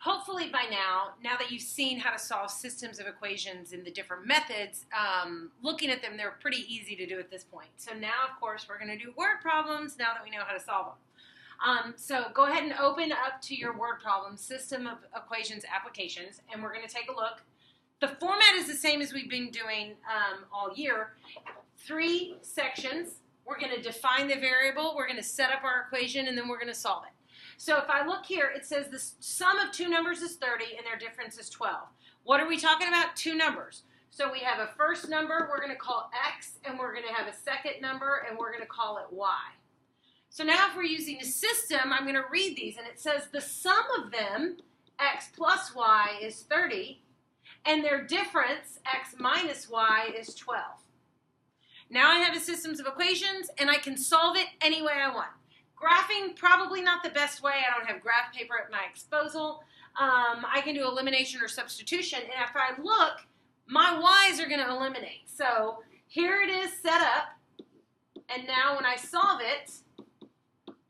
hopefully by now that you've seen how to solve systems of equations in the different methods, looking at them, they're pretty easy to do at this point. So now, of course, we're going to do word problems now that we know how to solve them. So go ahead and open up to your word problem, system of equations applications, and we're going to take a look. The format is the same as we've been doing all year. 3 sections. We're going to define the variable, we're going to set up our equation, and then we're going to solve it. So if I look here, it says the sum of 2 numbers is 30 and their difference is 12. What are we talking about? 2 numbers. So we have a first number we're going to call x, and we're going to have a second number and we're going to call it y. So now if we're using a system, I'm going to read these, and it says the sum of them, x plus y, is 30, and their difference, x minus y, is 12. Now I have a systems of equations, and I can solve it any way I want. Graphing, probably not the best way. I don't have graph paper at my disposal. I can do elimination or substitution, and if I look, my y's are going to eliminate. So here it is set up, and now when I solve it,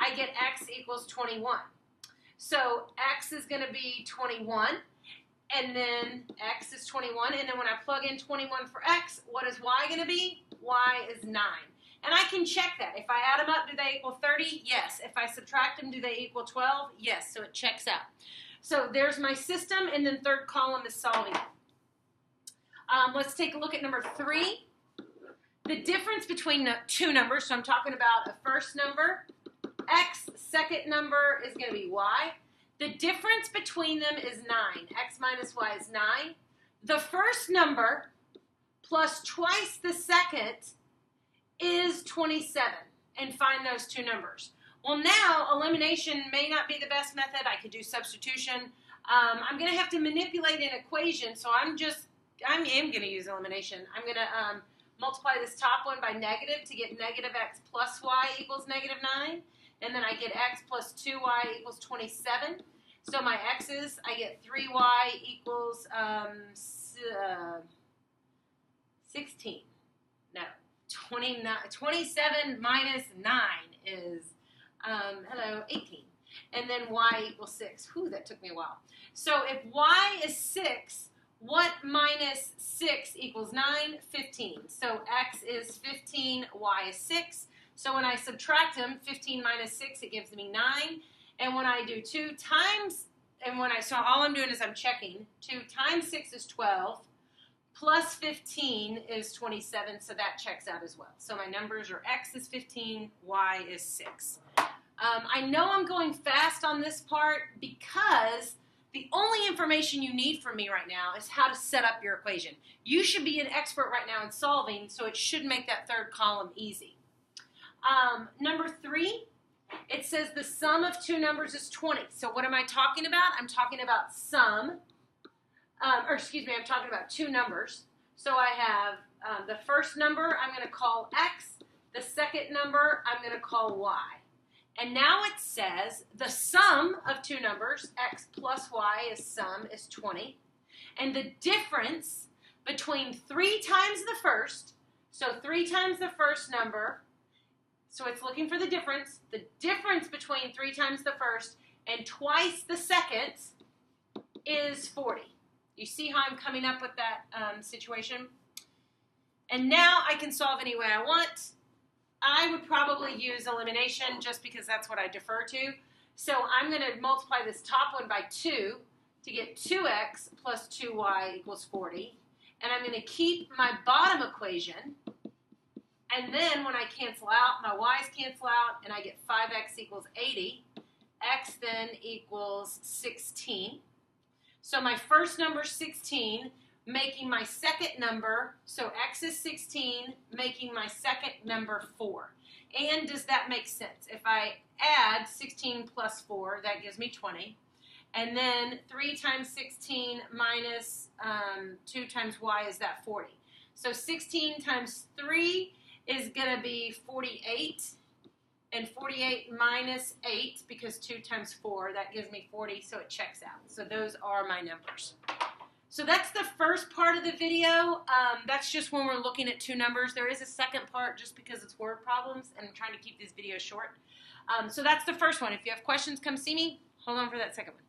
I get x equals 21. So x is going to be 21, and then x is 21, and then when I plug in 21 for x, what is y going to be? Y is 9. And I can check that. If I add them up, do they equal 30? Yes. If I subtract them, do they equal 12? Yes. So it checks out. So there's my system, and then third column is solving it. Let's take a look at number 3. The difference between the 2 numbers, so I'm talking about a first number, x, second number is going to be y. The difference between them is 9. X minus y is 9. The first number plus twice the second is 27. And find those 2 numbers. Well, now elimination may not be the best method. I could do substitution. I'm going to have to manipulate an equation, so I am going to use elimination. I'm going to multiply this top one by negative to get negative x plus y equals negative 9. And then I get x plus 2y equals 27. So my x's, I get 3y equals 16. No, 27 minus 9 is, 18. And then y equals 6. Whew, that took me a while. So if y is 6, what minus 6 equals 9? 15. So x is 15, y is 6. So when I subtract them, 15 minus 6, it gives me 9. And when I do 2 times, so all I'm doing is I'm checking. 2 times 6 is 12, plus 15 is 27, so that checks out as well. So my numbers are x is 15, y is 6. I know I'm going fast on this part because the only information you need from me right now is how to set up your equation. You should be an expert right now in solving, so it should make that third column easy. Number 3, it says the sum of 2 numbers is 20. So what am I talking about? I'm talking about sum, I'm talking about 2 numbers. So I have the first number I'm going to call x, the second number I'm going to call y. And now it says the sum of 2 numbers, x plus y is 20. And the difference between 3 times the first, so 3 times the first number, so it's looking for the difference between 3 times the first and twice the second is 40. You see how I'm coming up with that situation? And now I can solve any way I want. I would probably use elimination just because that's what I defer to. So I'm going to multiply this top one by 2 to get 2x plus 2y equals 40. And I'm going to keep my bottom equation. And then when I cancel out, my y's cancel out, and I get 5x equals 80. X then equals 16. So my first number is 16, making my second number, so x is 16, making my second number 4. And does that make sense? If I add 16 plus 4, that gives me 20. And then 3 times 16 minus 2 times y is that 40. So 16 times 3 is going to be 48, and 48 minus 8, because 2 times 4, that gives me 40, so it checks out. So those are my numbers. So that's the first part of the video. That's just when we're looking at 2 numbers. There is a second part just because it's word problems, and I'm trying to keep these videos short. So that's the first one. If you have questions, come see me. Hold on for that second one.